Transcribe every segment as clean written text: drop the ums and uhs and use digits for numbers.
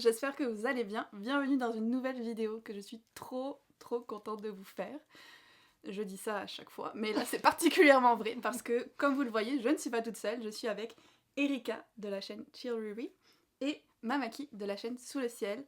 j'espère que vous allez bien. Bienvenue dans une nouvelle vidéo que je suis trop contente de vous faire. Je dis ça à chaque fois, mais là c'est particulièrement vrai parce que, comme vous le voyez, je ne suis pas toute seule, je suis avec Erika de la chaîne Chillriri et Mamaki de la chaîne Sous le ciel.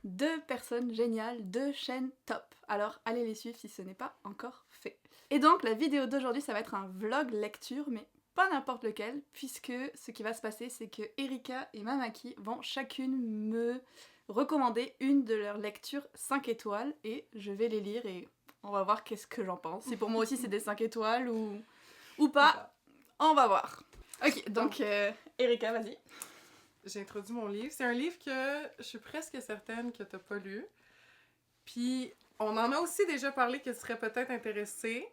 Deux personnes géniales, deux chaînes top. Alors allez les suivre si ce n'est pas encore fait. Et donc la vidéo d'aujourd'hui ça va être un vlog lecture, mais pas n'importe lequel, puisque ce qui va se passer c'est que Erika et Mamaki vont chacune me recommander une de leurs lectures 5 étoiles et je vais les lire et on va voir qu'est-ce que j'en pense. Si pour moi aussi c'est des 5 étoiles ou pas, on va voir. Ok, donc Erika, vas-y. J'ai introduit mon livre. C'est un livre que je suis presque certaine que t'as pas lu. Puis, on en a aussi déjà parlé que tu serais peut-être intéressée.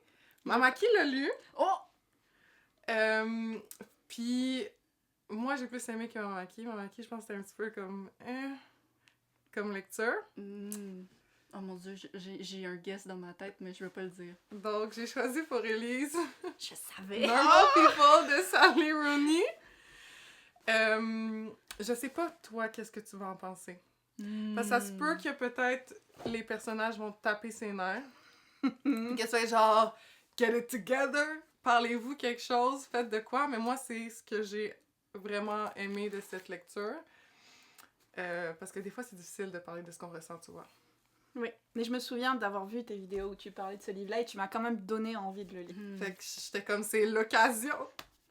Mamaki l'a lu. Oh! Puis, moi, j'ai plus aimé que Mamaki. Mamaki, je pense que c'était un petit peu comme lecture. Oh mon dieu, j'ai un guess dans ma tête, mais je veux pas le dire. Donc, j'ai choisi pour Elise Je savais! Normal People de Sally Rooney. Je sais pas, toi, qu'est-ce que tu vas en penser. Parce que ça se peut que peut-être les personnages vont taper ses nerfs. Que c'est genre, get it together, parlez-vous quelque chose, faites de quoi. Mais moi, c'est ce que j'ai vraiment aimé de cette lecture. Parce que des fois, c'est difficile de parler de ce qu'on ressent, tu vois. Oui, mais je me souviens d'avoir vu tes vidéos où tu parlais de ce livre-là et tu m'as quand même donné envie de le lire. Fait que j'étais comme, c'est l'occasion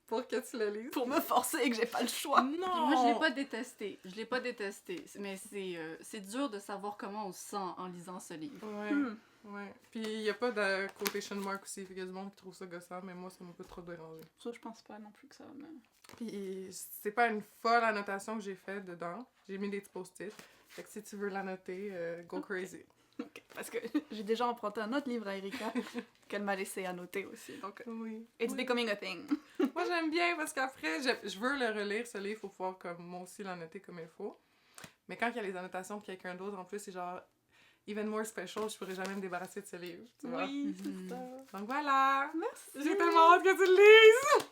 pour que tu le lises. Pour me forcer et que j'ai pas le choix. Non! Puis moi, je l'ai pas détesté. Mais c'est dur de savoir comment on se sent en lisant ce livre. Ouais, ouais. Puis il y a pas de quotation mark aussi, fait qu'il y a du monde qui trouve ça gossant, mais moi, ça m'a pas trop dérangé. Ça, je pense pas non plus que ça. Mais... Puis c'est pas une folle annotation que j'ai faite dedans. J'ai mis des petits post-it. Fait que si tu veux l'annoter, go crazy. Ok, parce que j'ai déjà emprunté un autre livre à Erika qu'elle m'a laissé annoter aussi. Donc, Oui. it's Oui. becoming a thing. Moi, j'aime bien parce qu'après, je veux le relire, ce livre, pour pouvoir comme moi aussi l'annoter comme il faut. Mais quand il y a les annotations de quelqu'un d'autre, en plus, c'est genre even more special, je pourrais jamais me débarrasser de ce livre. Tu vois? Oui, c'est ça. Donc voilà! Merci. J'ai tellement hâte que tu le lises!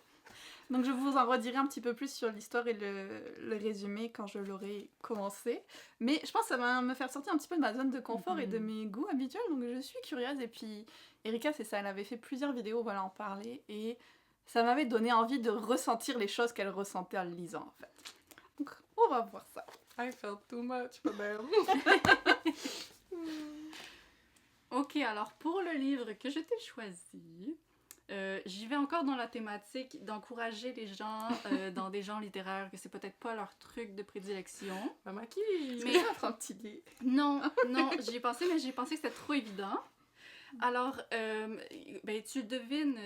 Donc je vous en redirai un petit peu plus sur l'histoire et le résumé quand je l'aurai commencé. Mais je pense que ça va me faire sortir un petit peu de ma zone de confort et de mes goûts habituels. Donc je suis curieuse. Et puis Erika, c'est ça, elle avait fait plusieurs vidéos où elle en parlait. Et ça m'avait donné envie de ressentir les choses qu'elle ressentait en le lisant en fait. Donc on va voir ça. I felt too much for them. Ok, alors pour le livre que je t'ai choisi, j'y vais encore dans la thématique d'encourager les gens dans des genres littéraires que c'est peut-être pas leur truc de prédilection. Mamaki! Mais- Ça fera un petit lit. Non, j'y ai pensé, mais j'ai pensé que c'était trop évident. Alors, ben, tu devines,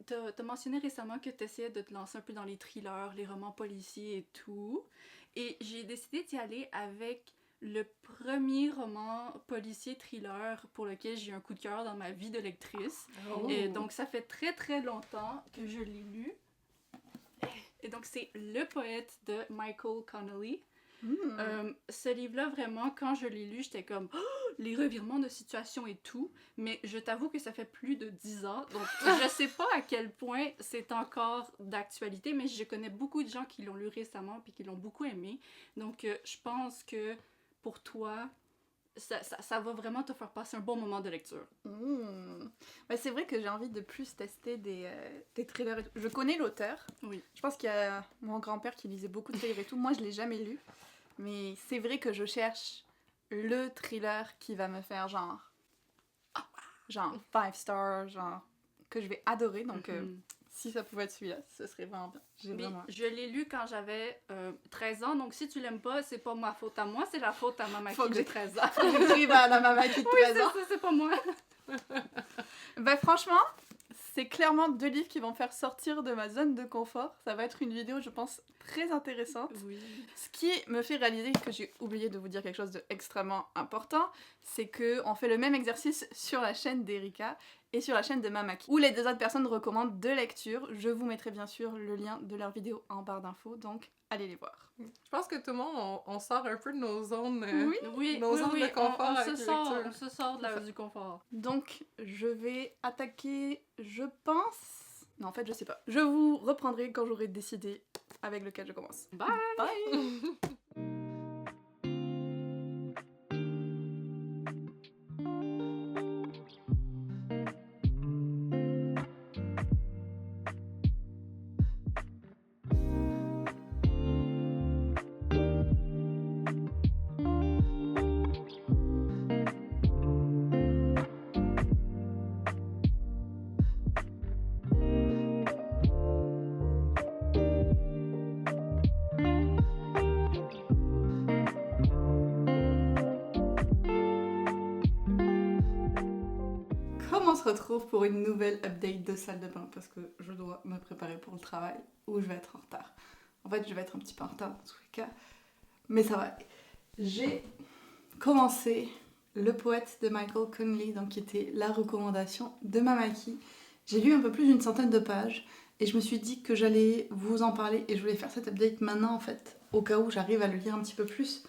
t'as mentionné récemment que tu essayais de te lancer un peu dans les thrillers, les romans policiers et tout. Et j'ai décidé d'y aller avec le premier roman policier thriller pour lequel j'ai eu un coup de cœur dans ma vie de lectrice. Oh. Et donc, ça fait très longtemps que je l'ai lu. Et donc, c'est Le poète de Michael Connelly. Ce livre-là, vraiment, quand je l'ai lu, j'étais comme les revirements de situation et tout, mais je t'avoue que ça fait plus de 10 ans, donc je sais pas à quel point c'est encore d'actualité, mais je connais beaucoup de gens qui l'ont lu récemment puis qui l'ont beaucoup aimé, donc je pense que pour toi, ça va vraiment te faire passer un bon moment de lecture. Ben, c'est vrai que j'ai envie de plus tester des thrillers et tout. Je connais l'auteur. Oui. Je pense qu'il y a mon grand-père qui lisait beaucoup de thrillers et tout. Moi, je l'ai jamais lu. Mais c'est vrai que je cherche le thriller qui va me faire genre 5 stars, genre que je vais adorer. Donc, si ça pouvait être celui-là, ce serait vraiment bien. J'ai Mais vraiment... je l'ai lu quand j'avais 13 ans, donc si tu l'aimes pas, c'est pas ma faute à moi, c'est la faute à Mamaki Faut que de j'ai- 13 ans. J'écrive à la Mamaki de Oui, 13 ans. c'est pas moi. Ben franchement, c'est clairement deux livres qui vont me faire sortir de ma zone de confort. Ça va être une vidéo, je pense, très intéressante. Oui. Ce qui me fait réaliser que j'ai oublié de vous dire quelque chose d'extrêmement important, c'est qu'on fait le même exercice sur la chaîne d'Erika et sur la chaîne de Mamaki, où les deux autres personnes recommandent deux lectures. Je vous mettrai bien sûr le lien de leur vidéo en barre d'infos, donc allez les voir. Je pense que tout le monde, on sort un peu de nos zones. Oui, Nos zones de confort on avec se les sort, lectures. on se sort de du confort. Donc je vais attaquer, je pense... Non, en fait, je sais pas. Je vous reprendrai quand j'aurai décidé avec lequel je commence. Bye! Bye! se retrouve pour une nouvelle update de salle de bain parce que je dois me préparer pour le travail ou je vais être en retard. En fait, je vais être un petit peu en retard dans tous les cas, mais ça va. J'ai commencé Le Poète de Michael Connelly, donc qui était la recommandation de Mamaki. J'ai lu un peu plus d'une centaine de pages et je me suis dit que j'allais vous en parler et je voulais faire cette update maintenant en fait, au cas où j'arrive à le lire un petit peu plus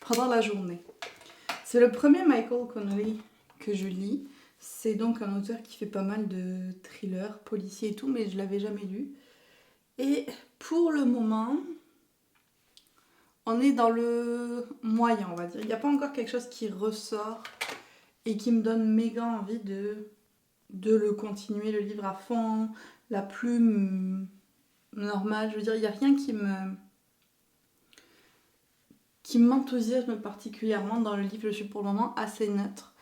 pendant la journée. C'est le premier Michael Connelly que je lis. C'est donc un auteur qui fait pas mal de thrillers, policiers et tout, mais je l'avais jamais lu. Et pour le moment, on est dans le moyen, on va dire. Il n'y a pas encore quelque chose qui ressort et qui me donne méga envie de le continuer, le livre à fond, la plume normale. Je veux dire, il n'y a rien qui m'enthousiasme particulièrement dans le livre. Je suis pour le moment assez neutre.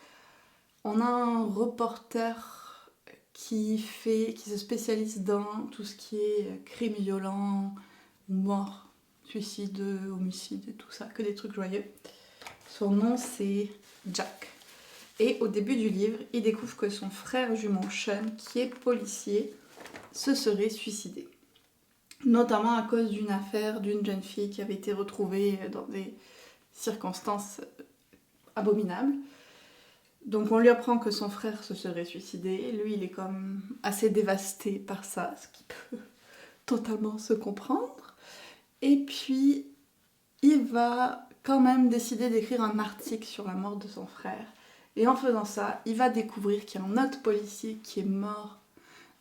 On a un reporter qui se spécialise dans tout ce qui est crime violent, mort, suicide, homicide et tout ça, que des trucs joyeux. Son nom c'est Jack. Et au début du livre, il découvre que son frère jumeau Sean, qui est policier, se serait suicidé. Notamment à cause d'une affaire d'une jeune fille qui avait été retrouvée dans des circonstances abominables. Donc on lui apprend que son frère se serait suicidé. Lui, il est comme assez dévasté par ça, ce qui peut totalement se comprendre. Et puis, il va quand même décider d'écrire un article sur la mort de son frère. Et en faisant ça, il va découvrir qu'il y a un autre policier qui est mort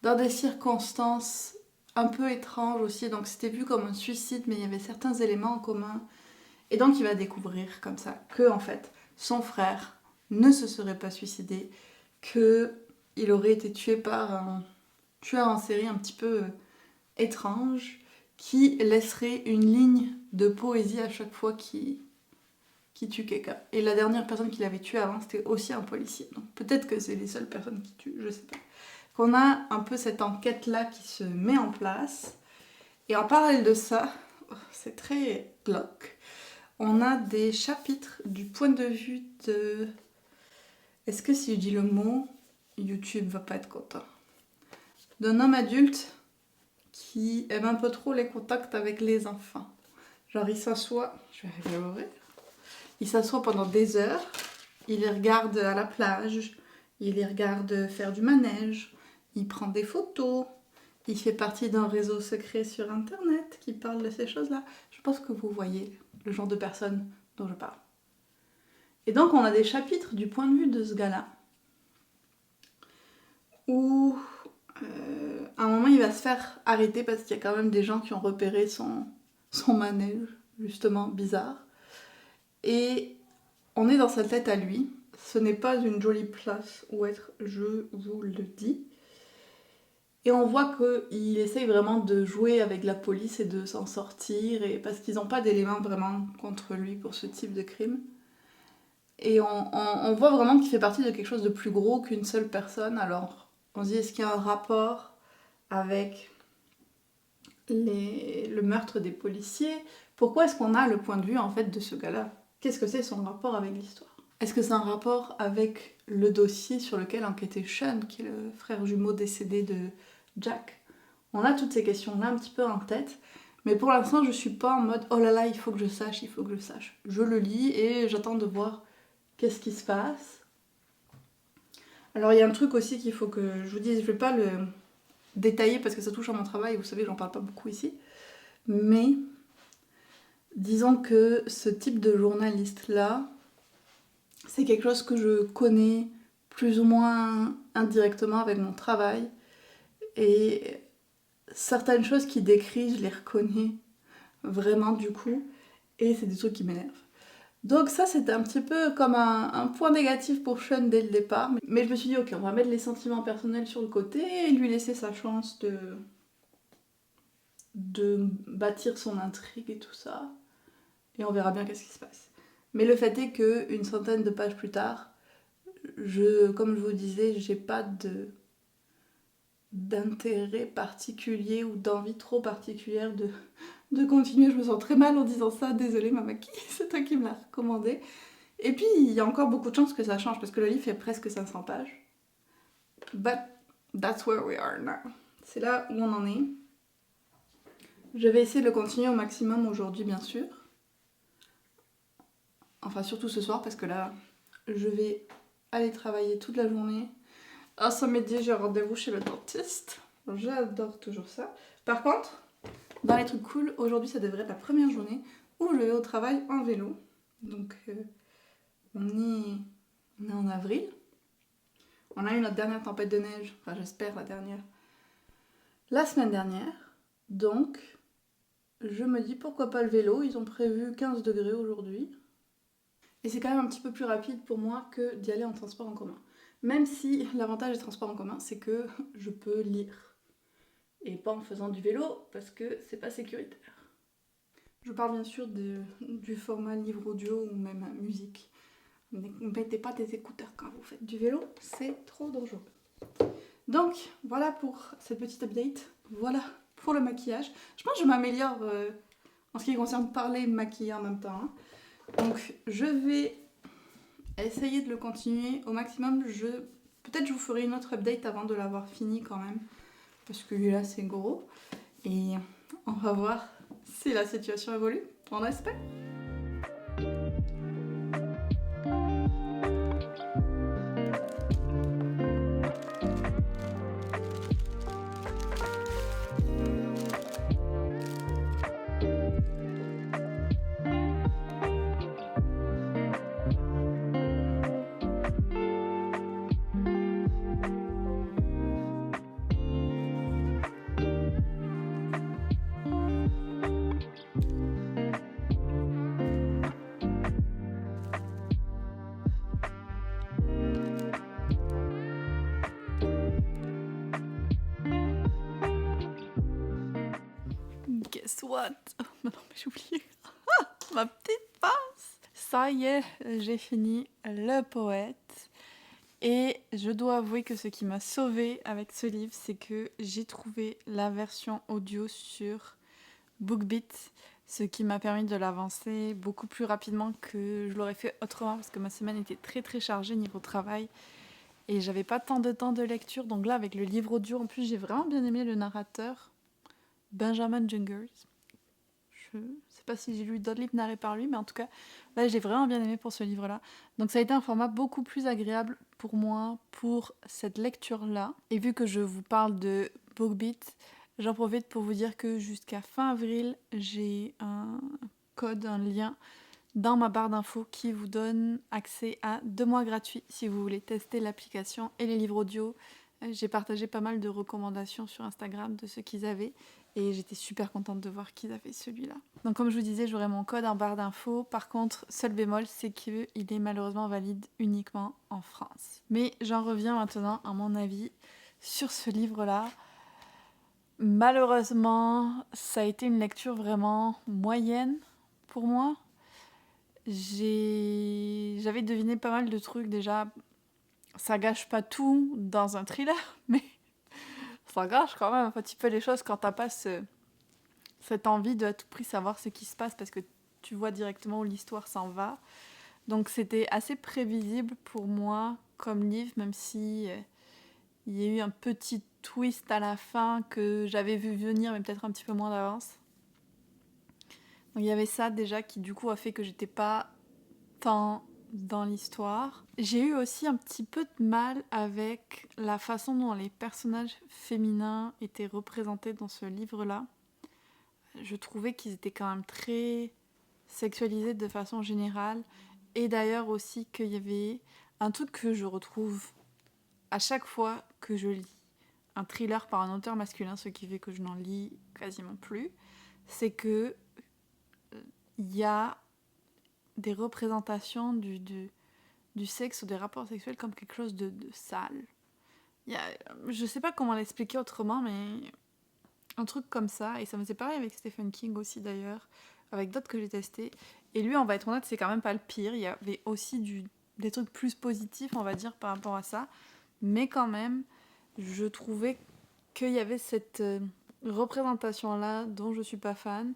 dans des circonstances un peu étranges aussi. Donc c'était vu comme un suicide, mais il y avait certains éléments en commun. Et donc il va découvrir comme ça que, en fait, son frère ne se serait pas suicidé, qu'il aurait été tué par un tueur en série un petit peu étrange qui laisserait une ligne de poésie à chaque fois qu'il tue quelqu'un. Et la dernière personne qu'il avait tuée avant, c'était aussi un policier. Donc peut-être que c'est les seules personnes qui tuent, je sais pas. Qu'on a un peu cette enquête-là qui se met en place. Et en parallèle de ça, c'est très glauque, on a des chapitres du point de vue de... Est-ce que si je dis le mot, YouTube va pas être content. D'un homme adulte qui aime un peu trop les contacts avec les enfants. Genre il s'assoit, je vais arriver à l'ouvrir. Il s'assoit pendant des heures, il les regarde à la plage, il les regarde faire du manège, il prend des photos, il fait partie d'un réseau secret sur internet qui parle de ces choses-là. Je pense que vous voyez le genre de personne dont je parle. Et donc on a des chapitres du point de vue de ce gars-là où à un moment il va se faire arrêter parce qu'il y a quand même des gens qui ont repéré son manège, justement bizarre. Et on est dans sa tête à lui. Ce n'est pas une jolie place où être, je vous le dis. Et on voit qu'il essaye vraiment de jouer avec la police et de s'en sortir, et parce qu'ils n'ont pas d'éléments vraiment contre lui pour ce type de crime. Et on voit vraiment qu'il fait partie de quelque chose de plus gros qu'une seule personne. Alors on se dit, est-ce qu'il y a un rapport avec le meurtre des policiers? Pourquoi est-ce qu'on a le point de vue en fait de ce gars-là? Qu'est-ce que c'est son rapport avec l'histoire? Est-ce que c'est un rapport avec le dossier sur lequel enquêtait Sean, qui est le frère jumeau décédé de Jack? On a toutes ces questions-là un petit peu en tête, mais pour l'instant je suis pas en mode oh là là, il faut que je sache, il faut que je sache. Je le lis et j'attends de voir qu'est-ce qui se passe. Alors il y a un truc aussi qu'il faut que je vous dise, je vais pas le détailler parce que ça touche à mon travail, vous savez, j'en parle pas beaucoup ici, mais disons que ce type de journaliste-là, c'est quelque chose que je connais plus ou moins indirectement avec mon travail. Et certaines choses qu'il décrit, je les reconnais vraiment du coup. Et c'est des trucs qui m'énervent. Donc ça, c'était un petit peu comme un point négatif pour Sean dès le départ. Mais je me suis dit, ok, on va mettre les sentiments personnels sur le côté et lui laisser sa chance de bâtir son intrigue et tout ça. Et on verra bien qu'est-ce qui se passe. Mais le fait est qu'une centaine de pages plus tard, comme je vous disais, j'ai pas d'intérêt particulier ou d'envie trop particulière de continuer. Je me sens très mal en disant ça, désolée Mamaki, c'est toi qui me l'as recommandé. Et puis il y a encore beaucoup de chances que ça change parce que le livre fait presque 500 pages. But that's where we are now. C'est là où on en est. Je vais essayer de le continuer au maximum aujourd'hui, bien sûr. Enfin, surtout ce soir, parce que là, je vais aller travailler toute la journée. À ce midi, j'ai rendez-vous chez le dentiste. J'adore toujours ça. Par contre, dans les trucs cool, aujourd'hui, ça devrait être la première journée où je vais au travail en vélo. Donc, on est en avril. On a eu notre dernière tempête de neige, enfin j'espère la dernière, la semaine dernière. Donc, je me dis pourquoi pas le vélo. Ils ont prévu 15 degrés aujourd'hui. Et c'est quand même un petit peu plus rapide pour moi que d'y aller en transport en commun. Même si l'avantage des transports en commun, c'est que je peux lire. Et pas en faisant du vélo, parce que c'est pas sécuritaire. Je parle bien sûr du format livre audio ou même musique. Ne mettez pas des écouteurs quand vous faites du vélo, c'est trop dangereux. Donc, voilà pour cette petite update. Voilà pour le maquillage. Je pense que je m'améliore en ce qui concerne parler et maquiller en même temps. Donc, je vais essayer de le continuer au maximum. Peut-être je vous ferai une autre update avant de l'avoir fini quand même. Parce que lui là, c'est gros. Et on va voir si la situation évolue. On espère. Guess what? Oh, non mais j'ai oublié. Ma petite pince. Ça y est, j'ai fini le poète. Et je dois avouer que ce qui m'a sauvée avec ce livre, c'est que j'ai trouvé la version audio sur BookBeat, ce qui m'a permis de l'avancer beaucoup plus rapidement que je l'aurais fait autrement, parce que ma semaine était très très chargée niveau travail et j'avais pas tant de temps de lecture. Donc là, avec le livre audio, en plus, j'ai vraiment bien aimé le narrateur, Benjamin Jungers. Je sais pas si j'ai lu d'autres livres narrés par lui, mais en tout cas, là, j'ai vraiment bien aimé pour ce livre-là. Donc ça a été un format beaucoup plus agréable pour moi pour cette lecture-là. Et vu que je vous parle de BookBeat, j'en profite pour vous dire que jusqu'à fin avril, j'ai un code, un lien dans ma barre d'infos qui vous donne accès à 2 mois gratuits si vous voulez tester l'application et les livres audio. J'ai partagé pas mal de recommandations sur Instagram de ceux qu'ils avaient et j'étais super contente de voir qu'ils avaient celui-là. Donc comme je vous disais, j'aurai mon code en barre d'infos. Par contre, seul bémol, c'est qu'il est malheureusement valide uniquement en France. Mais j'en reviens maintenant à mon avis sur ce livre-là. Malheureusement, ça a été une lecture vraiment moyenne pour moi. J'avais deviné pas mal de trucs déjà. Ça gâche pas tout dans un thriller, mais ça gâche quand même un petit peu les choses quand t'as pas cette envie de à tout prix savoir ce qui se passe parce que tu vois directement où l'histoire s'en va. Donc c'était assez prévisible pour moi comme livre, même si il y a eu un petit twist à la fin que j'avais vu venir, mais peut-être un petit peu moins d'avance. Donc il y avait ça déjà qui du coup a fait que j'étais pas tant dans l'histoire. J'ai eu aussi un petit peu de mal avec la façon dont les personnages féminins étaient représentés dans ce livre-là. Je trouvais qu'ils étaient quand même très sexualisés de façon générale. Et d'ailleurs aussi qu'il y avait un truc que je retrouve à chaque fois que je lis un thriller par un auteur masculin, ce qui fait que je n'en lis quasiment plus, c'est que il y a des représentations du sexe ou des rapports sexuels comme quelque chose de sale. Je sais pas comment l'expliquer autrement, mais un truc comme ça. Et ça me faisait pareil avec Stephen King aussi d'ailleurs, avec d'autres que j'ai testés. Et lui, on va être honnête, c'est quand même pas le pire. Il y avait aussi des trucs plus positifs, on va dire, par rapport à ça. Mais quand même, je trouvais qu'il y avait cette représentation-là dont je suis pas fan.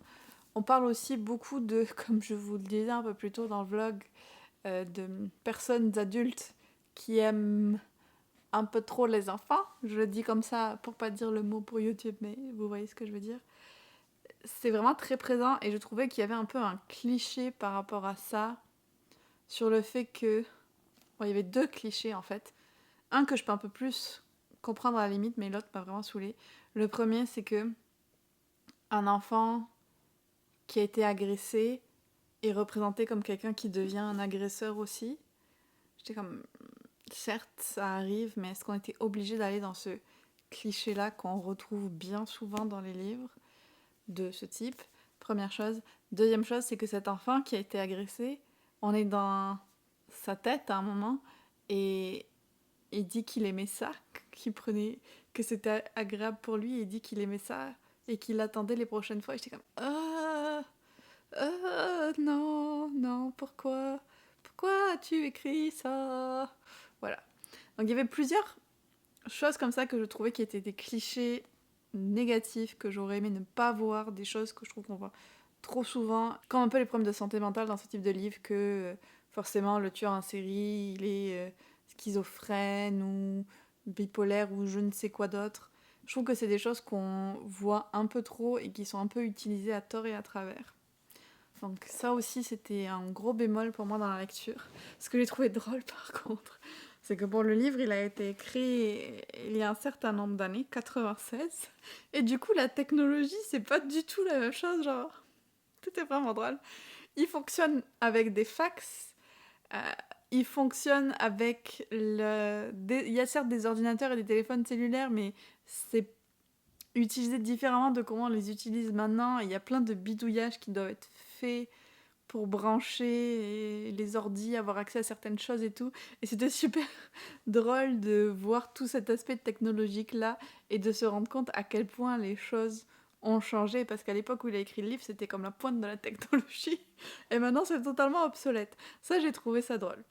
On parle aussi beaucoup de, comme je vous le disais un peu plus tôt dans le vlog, de personnes adultes qui aiment un peu trop les enfants. Je le dis comme ça pour pas dire le mot pour YouTube, mais vous voyez ce que je veux dire. C'est vraiment très présent et je trouvais qu'il y avait un peu un cliché par rapport à ça, sur le fait que... Bon, il y avait 2 clichés en fait. Un que je peux un peu plus comprendre à la limite, mais l'autre m'a vraiment saoulée. Le premier, c'est que un enfant qui a été agressé est représenté comme quelqu'un qui devient un agresseur aussi. J'étais comme... Certes, ça arrive, mais est-ce qu'on était obligé d'aller dans ce cliché-là qu'on retrouve bien souvent dans les livres de ce type? Première chose. Deuxième chose, c'est que cet enfant qui a été agressé, on est dans sa tête à un moment et il dit qu'il aimait ça, qu'il prenait, que c'était agréable pour lui, et il dit qu'il aimait ça et qu'il attendait les prochaines fois. Et j'étais comme non, non, pourquoi as-tu écrit ça? Voilà. Donc il y avait plusieurs choses comme ça que je trouvais qui étaient des clichés négatifs que j'aurais aimé ne pas voir, des choses que je trouve qu'on voit trop souvent, comme un peu les problèmes de santé mentale dans ce type de livre, que forcément le tueur en série, il est schizophrène ou bipolaire ou je ne sais quoi d'autre. Je trouve que c'est des choses qu'on voit un peu trop et qui sont un peu utilisées à tort et à travers. Donc ça aussi, c'était un gros bémol pour moi dans la lecture. Ce que j'ai trouvé drôle par contre, c'est que le livre, il a été écrit il y a un certain nombre d'années, 96, et du coup, la technologie, c'est pas du tout la même chose, genre. C'était vraiment drôle. Il fonctionne avec des fax, il fonctionne avec il y a certes des ordinateurs et des téléphones cellulaires, mais c'est utilisé différemment de comment on les utilise maintenant. Il y a plein de bidouillages qui doivent être faits pour brancher les ordis, avoir accès à certaines choses et tout. Et c'était super drôle de voir tout cet aspect technologique-là et de se rendre compte à quel point les choses ont changé, parce qu'à l'époque où il a écrit le livre, c'était comme la pointe de la technologie. Et maintenant, c'est totalement obsolète. Ça, j'ai trouvé ça drôle.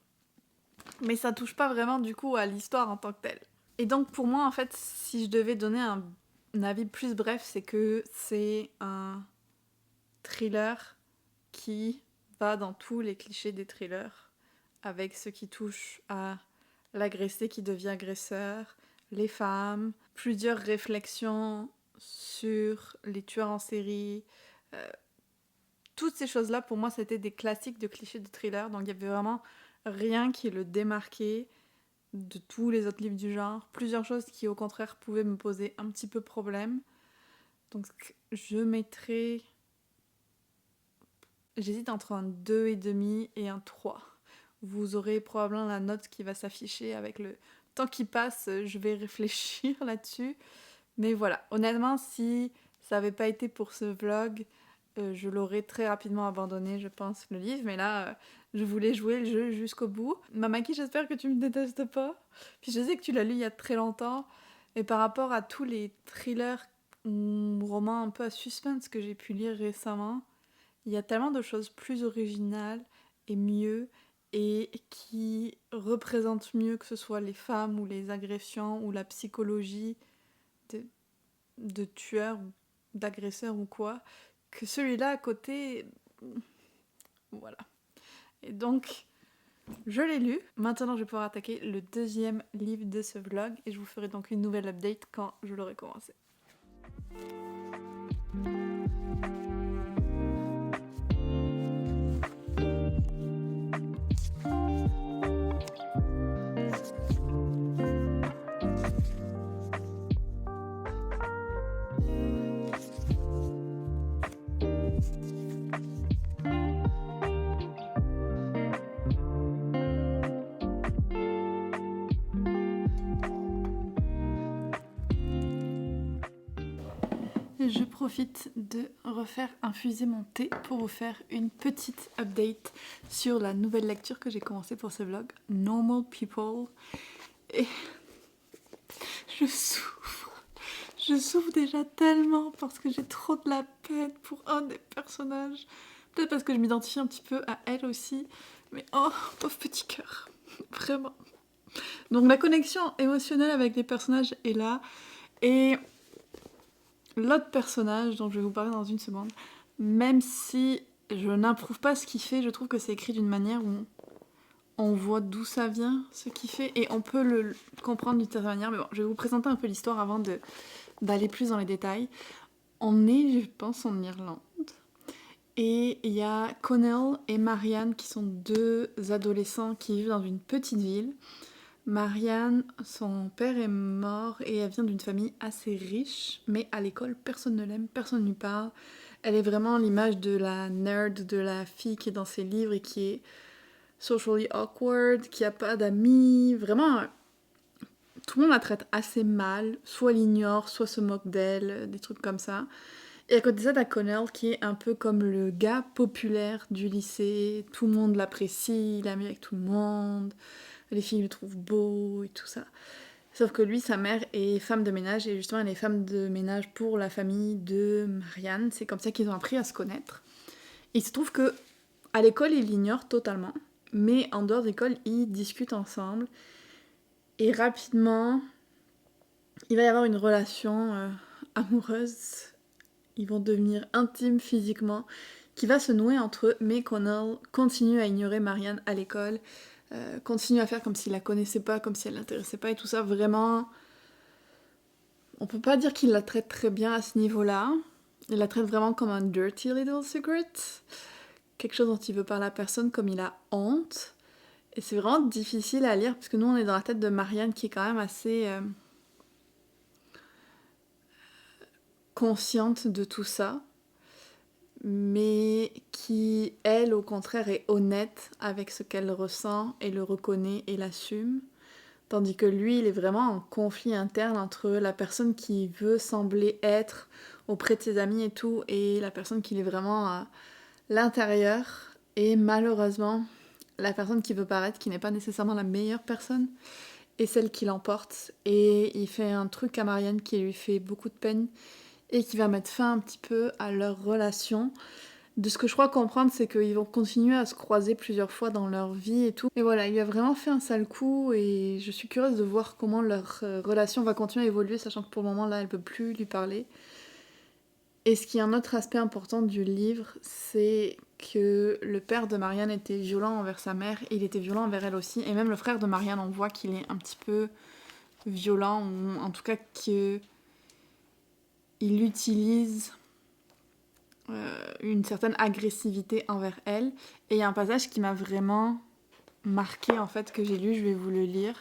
Mais ça touche pas vraiment, du coup, à l'histoire en tant que telle. Et donc, pour moi, en fait, si je devais donner un avis plus bref, c'est que c'est un thriller qui va dans tous les clichés des thrillers, avec ce qui touche à l'agressé qui devient agresseur, les femmes, plusieurs réflexions sur les tueurs en série. Toutes ces choses-là, pour moi, c'était des classiques de clichés de thriller, donc il y avait vraiment rien qui le démarquait de tous les autres livres du genre. Plusieurs choses qui, au contraire, pouvaient me poser un petit peu problème. Donc je mettrais... J'hésite entre un 2,5 et un 3. Vous aurez probablement la note qui va s'afficher avec le temps qui passe. Je vais réfléchir là-dessus. Mais voilà, honnêtement, si ça n'avait pas été pour ce vlog, je l'aurais très rapidement abandonné, je pense, le livre. Mais là, je voulais jouer le jeu jusqu'au bout. Mamaki, j'espère que tu me détestes pas. Puis je sais que tu l'as lu il y a très longtemps. Et par rapport à tous les thrillers, romans un peu à suspense que j'ai pu lire récemment, il y a tellement de choses plus originales et mieux, et qui représentent mieux, que ce soit les femmes ou les agressions ou la psychologie de tueurs ou d'agresseurs ou quoi, que celui-là à côté. Voilà. Et donc, je l'ai lu. Maintenant, je vais pouvoir attaquer le deuxième livre de ce vlog et je vous ferai donc une nouvelle update quand je l'aurai commencé. Je profite de refaire infuser mon thé pour vous faire une petite update sur la nouvelle lecture que j'ai commencée pour ce vlog, Normal People. Et je souffre déjà tellement parce que j'ai trop de la peine pour un des personnages. Peut-être parce que je m'identifie un petit peu à elle aussi, mais oh, pauvre petit cœur, vraiment. Donc la connexion émotionnelle avec les personnages est là, et l'autre personnage dont je vais vous parler dans une seconde, même si je n'approuve pas ce qu'il fait, je trouve que c'est écrit d'une manière où on voit d'où ça vient, ce qu'il fait, et on peut le comprendre d'une certaine manière. Mais bon, je vais vous présenter un peu l'histoire avant d'aller plus dans les détails. On est, je pense, en Irlande. Et il y a Connell et Marianne qui sont deux adolescents qui vivent dans une petite ville. Marianne, son père est mort et elle vient d'une famille assez riche, mais à l'école, personne ne l'aime, personne ne lui parle. Elle est vraiment l'image de la nerd, de la fille qui est dans ses livres et qui est socially awkward, qui a pas d'amis. Vraiment, tout le monde la traite assez mal, soit l'ignore, soit se moque d'elle, des trucs comme ça. Et à côté de ça, t'as Connell qui est un peu comme le gars populaire du lycée. Tout le monde l'apprécie, il est ami avec tout le monde. Les filles le trouvent beau et tout ça. Sauf que lui, sa mère est femme de ménage et justement, elle est femme de ménage pour la famille de Marianne. C'est comme ça qu'ils ont appris à se connaître. Et il se trouve que à l'école, ils l'ignorent totalement. Mais en dehors de l'école, ils discutent ensemble. Et rapidement, il va y avoir une relation amoureuse. Ils vont devenir intimes physiquement, qui va se nouer entre eux, mais Connell continue à ignorer Marianne à l'école, continue à faire comme s'il la connaissait pas, comme si elle l'intéressait pas, et tout ça, vraiment... On peut pas dire qu'il la traite très bien à ce niveau-là. Il la traite vraiment comme un dirty little secret, quelque chose dont il veut parler à personne, comme il a honte. Et c'est vraiment difficile à lire, parce que nous, on est dans la tête de Marianne, qui est quand même assez... consciente de tout ça, mais qui, elle, au contraire, est honnête avec ce qu'elle ressent et le reconnaît et l'assume. Tandis que lui, il est vraiment en conflit interne entre la personne qui veut sembler être auprès de ses amis et tout, et la personne qui est vraiment à l'intérieur. Et malheureusement, la personne qui veut paraître, qui n'est pas nécessairement la meilleure personne, est celle qui l'emporte. Et il fait un truc à Marianne qui lui fait beaucoup de peine, et qui va mettre fin un petit peu à leur relation. De ce que je crois comprendre, c'est qu'ils vont continuer à se croiser plusieurs fois dans leur vie et tout. Et voilà, il lui a vraiment fait un sale coup et je suis curieuse de voir comment leur relation va continuer à évoluer, sachant que pour le moment, là, elle peut plus lui parler. Et ce qui est un autre aspect important du livre, c'est que le père de Marianne était violent envers sa mère, et il était violent envers elle aussi. Et même le frère de Marianne, on voit qu'il est un petit peu violent, ou en tout cas que... il utilise une certaine agressivité envers elle. Et il y a un passage qui m'a vraiment marqué, en fait, que j'ai lu, je vais vous le lire.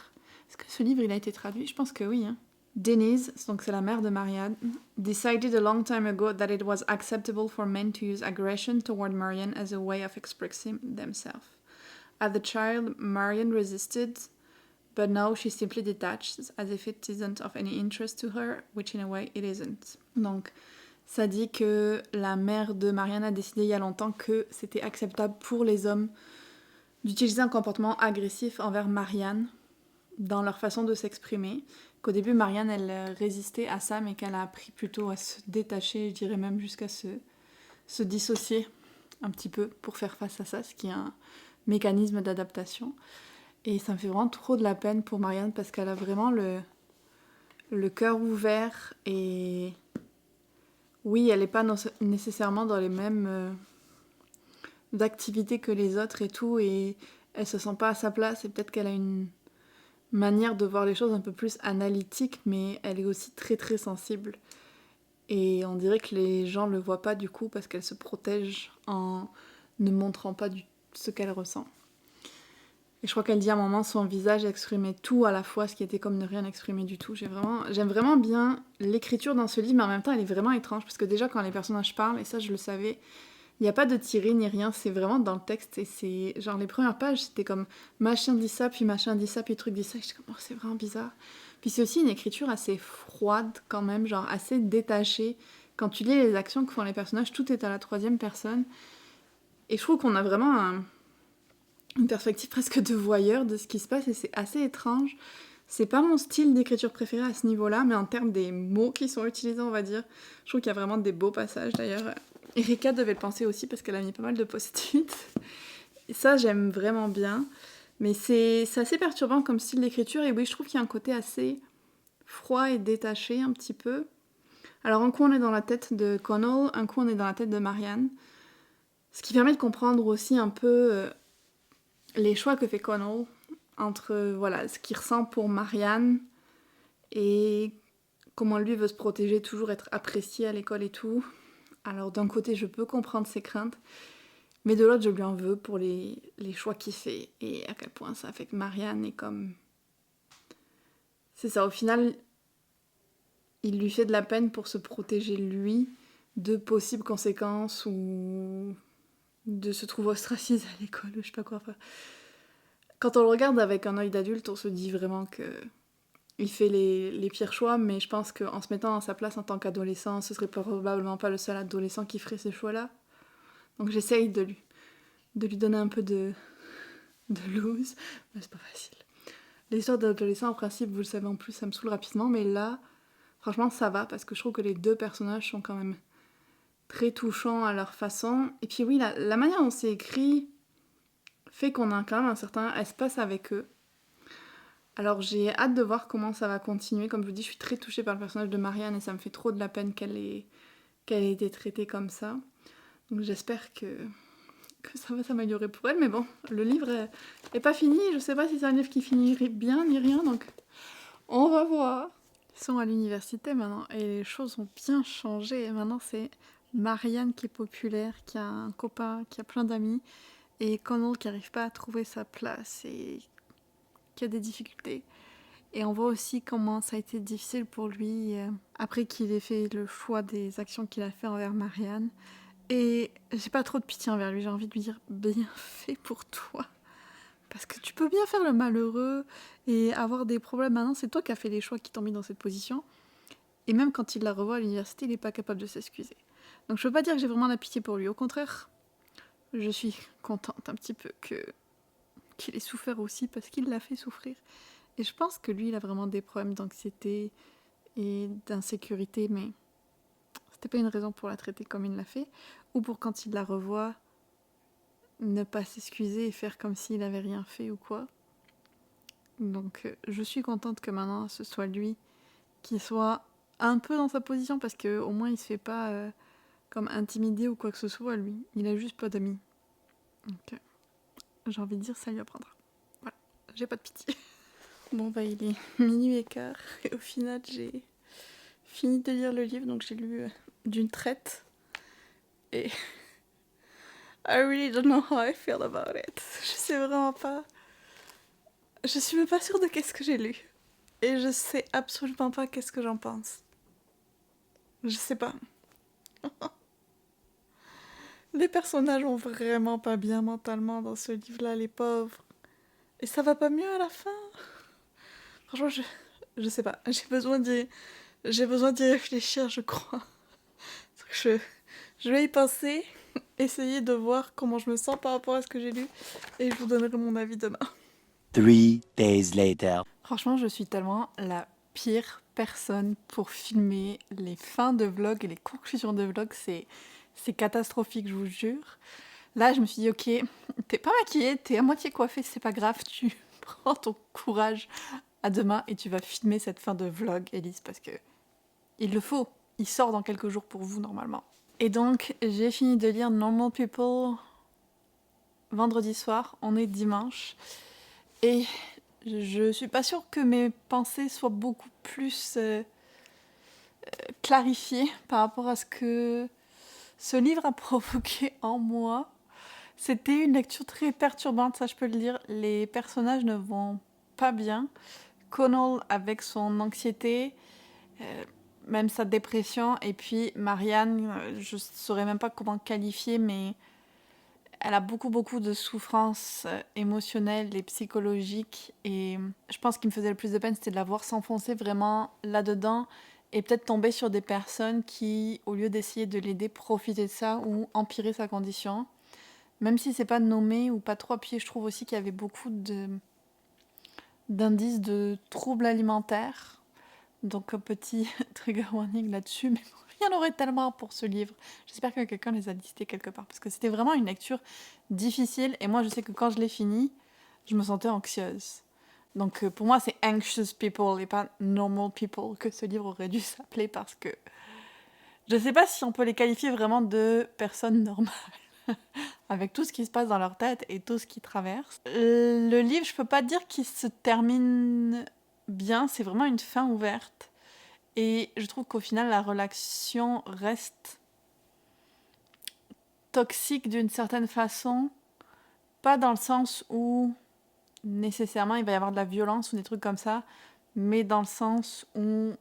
Est-ce que ce livre, il a été traduit? Je pense que oui. Hein. Denise, donc c'est la mère de Marianne, decided a long time ago that it was acceptable for men to use aggression toward Marianne as a way of expressing themselves. As a child, Marianne resisted, but now she simply detached as if it isn't of any interest to her, which in a way it isn't. Donc, ça dit que la mère de Marianne a décidé il y a longtemps que c'était acceptable pour les hommes d'utiliser un comportement agressif envers Marianne dans leur façon de s'exprimer. Qu'au début, Marianne, elle résistait à ça, mais qu'elle a appris plutôt à se détacher, je dirais même jusqu'à se dissocier un petit peu pour faire face à ça, ce qui est un mécanisme d'adaptation. Et ça me fait vraiment trop de la peine pour Marianne parce qu'elle a vraiment le cœur ouvert et oui, elle n'est pas nécessairement dans les mêmes activités que les autres et tout, et elle se sent pas à sa place, et peut-être qu'elle a une manière de voir les choses un peu plus analytique, mais elle est aussi très très sensible. Et on dirait que les gens le voient pas du coup parce qu'elle se protège en ne montrant pas ce qu'elle ressent. Et je crois qu'elle dit à un moment son visage exprimait tout à la fois, ce qui était comme ne rien exprimer du tout. J'aime vraiment bien l'écriture dans ce livre, mais en même temps elle est vraiment étrange parce que déjà quand les personnages parlent, et ça je le savais, il n'y a pas de tiré ni rien, c'est vraiment dans le texte. Et c'est genre les premières pages c'était comme machin dit ça, puis machin dit ça, puis truc dit ça. Et j'étais comme oh, c'est vraiment bizarre. Puis c'est aussi une écriture assez froide quand même, genre assez détachée. Quand tu lis les actions que font les personnages, tout est à la troisième personne. Et je trouve qu'on a vraiment une perspective presque de voyeur de ce qui se passe et c'est assez étrange. C'est pas mon style d'écriture préféré à ce niveau-là, mais en termes des mots qui sont utilisés, on va dire, je trouve qu'il y a vraiment des beaux passages. D'ailleurs, Erika devait le penser aussi parce qu'elle a mis pas mal de post-it. Et ça, j'aime vraiment bien. Mais c'est assez perturbant comme style d'écriture et oui, je trouve qu'il y a un côté assez froid et détaché un petit peu. Alors un coup on est dans la tête de Connell, un coup on est dans la tête de Marianne. Ce qui permet de comprendre aussi un peu les choix que fait Connell entre voilà, ce qu'il ressent pour Marianne et comment lui veut se protéger, toujours être apprécié à l'école et tout. Alors d'un côté, je peux comprendre ses craintes, mais de l'autre, je lui en veux pour les choix qu'il fait et à quel point ça affecte Marianne et comme... C'est ça, au final, il lui fait de la peine pour se protéger lui de possibles conséquences ou de se trouver ostracisé à l'école ou je sais pas quoi faire. Quand on le regarde avec un œil d'adulte, on se dit vraiment que il fait les pires choix, mais je pense qu'en se mettant à sa place en tant qu'adolescent, ce serait probablement pas le seul adolescent qui ferait ces choix-là. Donc j'essaye de lui donner un peu de loose, mais c'est pas facile. Les histoires d'adolescents, en principe, vous le savez en plus, ça me saoule rapidement, mais là, franchement, ça va, parce que je trouve que les deux personnages sont quand même très touchants à leur façon. Et puis oui, la manière dont c'est écrit fait qu'on a quand même un certain espace avec eux. Alors j'ai hâte de voir comment ça va continuer. Comme je vous dis, je suis très touchée par le personnage de Marianne et ça me fait trop de la peine qu'elle ait été traitée comme ça. Donc j'espère que ça va s'améliorer pour elle. Mais bon, le livre est pas fini. Je sais pas si c'est un livre qui finirait bien ni rien. Donc on va voir. Ils sont à l'université maintenant et les choses ont bien changé. Maintenant c'est Marianne qui est populaire, qui a un copain, qui a plein d'amis. Et Connell qui n'arrive pas à trouver sa place et qui a des difficultés. Et on voit aussi comment ça a été difficile pour lui après qu'il ait fait le choix des actions qu'il a fait envers Marianne. Et j'ai pas trop de pitié envers lui, j'ai envie de lui dire bien fait pour toi. Parce que tu peux bien faire le malheureux et avoir des problèmes maintenant, c'est toi qui as fait les choix qui t'ont mis dans cette position. Et même quand il la revoit à l'université, il n'est pas capable de s'excuser. Donc je veux pas dire que j'ai vraiment la pitié pour lui, au contraire, je suis contente un petit peu qu'il ait souffert aussi parce qu'il l'a fait souffrir. Et je pense que lui, il a vraiment des problèmes d'anxiété et d'insécurité, mais c'était pas une raison pour la traiter comme il l'a fait, ou pour quand il la revoit, ne pas s'excuser et faire comme s'il avait rien fait ou quoi. Donc je suis contente que maintenant ce soit lui qui soit un peu dans sa position parce que au moins il se fait pas comme intimidé ou quoi que ce soit lui. Il a juste pas d'amis. Donc j'ai envie de dire ça lui apprendra. Voilà, j'ai pas de pitié. Bon bah il est minuit et quart et au final j'ai fini de lire le livre donc j'ai lu d'une traite et I really don't know how I feel about it. Je sais vraiment pas. Je suis même pas sûre de qu'est-ce que j'ai lu et je sais absolument pas qu'est-ce que j'en pense. Je sais pas. Les personnages vont vraiment pas bien mentalement dans ce livre-là, les pauvres. Et ça va pas mieux à la fin. Franchement, je sais pas. J'ai besoin d'y réfléchir, je crois. Je vais y penser, essayer de voir comment je me sens par rapport à ce que j'ai lu, et je vous donnerai mon avis demain. 3 days later. Franchement, je suis tellement la pire personne pour filmer les fins de vlog et les conclusions de vlog. C'est catastrophique, je vous jure. Là, je me suis dit, ok, t'es pas maquillée, t'es à moitié coiffée, c'est pas grave, tu prends ton courage à deux mains et tu vas filmer cette fin de vlog, Elise, parce que il le faut. Il sort dans quelques jours pour vous, normalement. Et donc, j'ai fini de lire Normal People vendredi soir. On est dimanche. Et je suis pas sûre que mes pensées soient beaucoup plus clarifiées par rapport à ce que ce livre a provoqué en moi. C'était une lecture très perturbante, ça je peux le dire. Les personnages ne vont pas bien. Connell avec son anxiété, même sa dépression, et puis Marianne, je saurais même pas comment qualifier, mais elle a beaucoup de souffrances émotionnelles et psychologiques, et je pense qu'il me faisait le plus de peine, c'était de la voir s'enfoncer vraiment là-dedans, et peut-être tomber sur des personnes qui, au lieu d'essayer de l'aider, profitaient de ça ou empirer sa condition. Même si c'est pas nommé ou pas trop appuyé, je trouve aussi qu'il y avait beaucoup d'indices de troubles alimentaires. Donc un petit trigger warning là-dessus, mais il y en aurait tellement pour ce livre. J'espère que quelqu'un les a listés quelque part, parce que c'était vraiment une lecture difficile, et moi je sais que quand je l'ai fini, je me sentais anxieuse. Donc pour moi c'est Anxious People et pas Normal People que ce livre aurait dû s'appeler, parce que je sais pas si on peut les qualifier vraiment de personnes normales. avec tout ce qui se passe dans leur tête et tout ce qu'ils traversent. Le livre, je peux pas dire qu'il se termine bien, c'est vraiment une fin ouverte. Et je trouve qu'au final, la relation reste toxique d'une certaine façon. Pas dans le sens où nécessairement il va y avoir de la violence ou des trucs comme ça, mais dans le sens où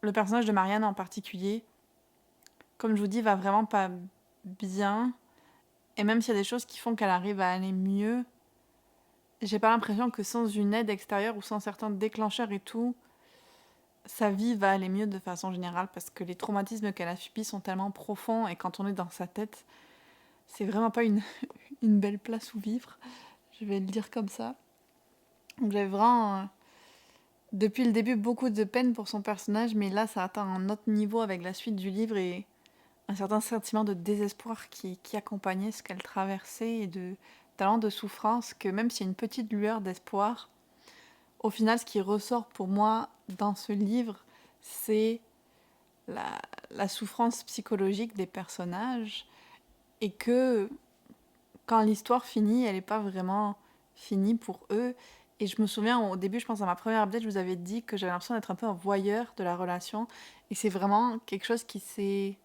le personnage de Marianne en particulier, comme je vous dis, va vraiment pas bien. Et même s'il y a des choses qui font qu'elle arrive à aller mieux, j'ai pas l'impression que sans une aide extérieure ou sans certains déclencheurs et tout, sa vie va aller mieux de façon générale parce que les traumatismes qu'elle a subis sont tellement profonds et quand on est dans sa tête, c'est vraiment pas une belle place où vivre. Je vais le dire comme ça. Donc j'avais vraiment, depuis le début, beaucoup de peine pour son personnage, mais là, ça atteint un autre niveau avec la suite du livre et un certain sentiment de désespoir qui accompagnait ce qu'elle traversait et de talent de souffrance, que même s'il y a une petite lueur d'espoir, au final, ce qui ressort pour moi dans ce livre, c'est la souffrance psychologique des personnages et que quand l'histoire finit, elle n'est pas vraiment finie pour eux. Et je me souviens, au début, je pense à ma première update, je vous avais dit que j'avais l'impression d'être un peu un voyeur de la relation. Et c'est vraiment quelque chose qui s'est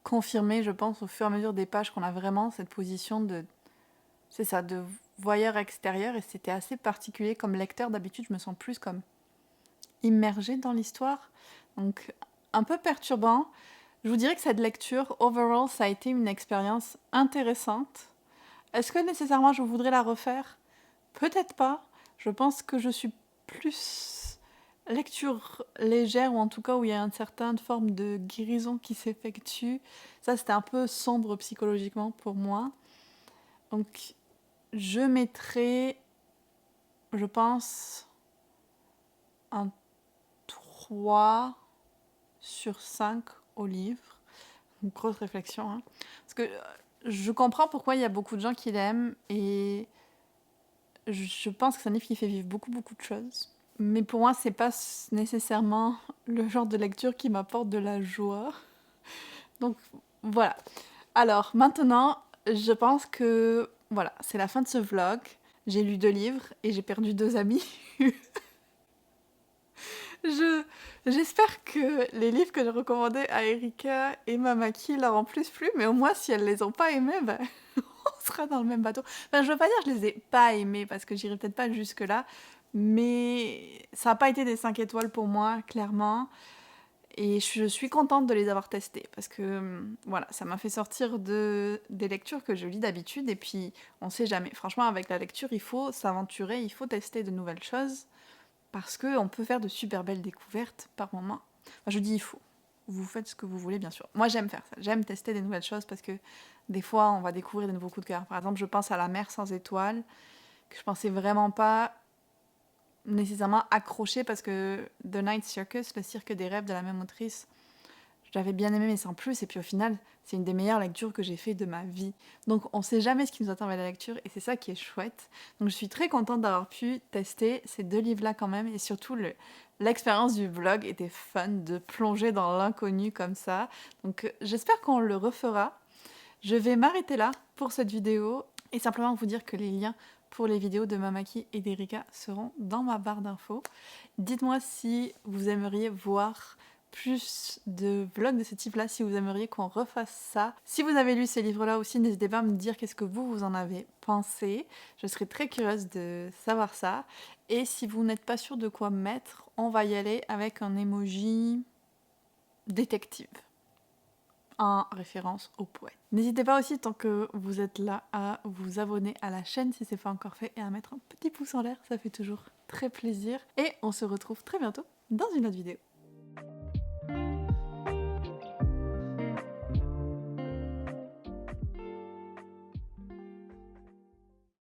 confirmé, je pense, au fur et à mesure des pages, qu'on a vraiment cette position de voyeur extérieur. Et c'était assez particulier comme lecteur. D'habitude, je me sens plus comme immergée dans l'histoire. Donc, un peu perturbant. Je vous dirais que cette lecture, overall, ça a été une expérience intéressante. Est-ce que nécessairement je voudrais la refaire ? Peut-être pas. Je pense que je suis plus lecture légère, ou en tout cas où il y a une certaine forme de guérison qui s'effectue. Ça, c'était un peu sombre psychologiquement pour moi. Donc, je mettrai, je pense, un 3 sur 5 au livre. Une grosse réflexion, hein. Parce que je comprends pourquoi il y a beaucoup de gens qui l'aiment et je pense que c'est un livre qui fait vivre beaucoup, beaucoup de choses. Mais pour moi, c'est pas nécessairement le genre de lecture qui m'apporte de la joie. Donc, voilà. Alors, maintenant, je pense que, voilà, c'est la fin de ce vlog. J'ai lu 2 livres et j'ai perdu 2 amis. J'espère que les livres que j'ai recommandés à Erika et Mamaki leur ont plus plu, mais au moins, si elles les ont pas aimés, ben, on sera dans le même bateau. Enfin, je veux pas dire que je les ai pas aimés, parce que j'irai peut-être pas jusque-là, mais ça n'a pas été des 5 étoiles pour moi, clairement. Et je suis contente de les avoir testés, parce que voilà, ça m'a fait sortir des lectures que je lis d'habitude, et puis on sait jamais. Franchement, avec la lecture, il faut s'aventurer, il faut tester de nouvelles choses, parce qu'on peut faire de super belles découvertes par moment. Enfin, je dis il faut. Vous faites ce que vous voulez, bien sûr. Moi, j'aime faire ça. J'aime tester des nouvelles choses parce que des fois, on va découvrir des nouveaux coups de cœur. Par exemple, je pense à La mer sans étoiles, que je pensais vraiment pas nécessairement accrocher parce que The Night Circus, le cirque des rêves de la même autrice, je l'avais bien aimé mais sans plus. Et puis au final, c'est une des meilleures lectures que j'ai fait de ma vie. Donc on sait jamais ce qui nous attend avec la lecture et c'est ça qui est chouette. Donc je suis très contente d'avoir pu tester ces 2 livres-là quand même. Et surtout, l'expérience du vlog était fun, de plonger dans l'inconnu comme ça. Donc j'espère qu'on le refera. Je vais m'arrêter là pour cette vidéo et simplement vous dire que les liens pour les vidéos de Mamaki et d'Erika seront dans ma barre d'infos. Dites-moi si vous aimeriez voir plus de vlogs de ce type-là, si vous aimeriez qu'on refasse ça. Si vous avez lu ces livres-là aussi, n'hésitez pas à me dire qu'est-ce que vous en avez pensé. Je serais très curieuse de savoir ça. Et si vous n'êtes pas sûr de quoi mettre, on va y aller avec un emoji détective, en référence au poète. N'hésitez pas aussi, tant que vous êtes là, à vous abonner à la chaîne si ce n'est pas encore fait et à mettre un petit pouce en l'air, ça fait toujours très plaisir. Et on se retrouve très bientôt dans une autre vidéo.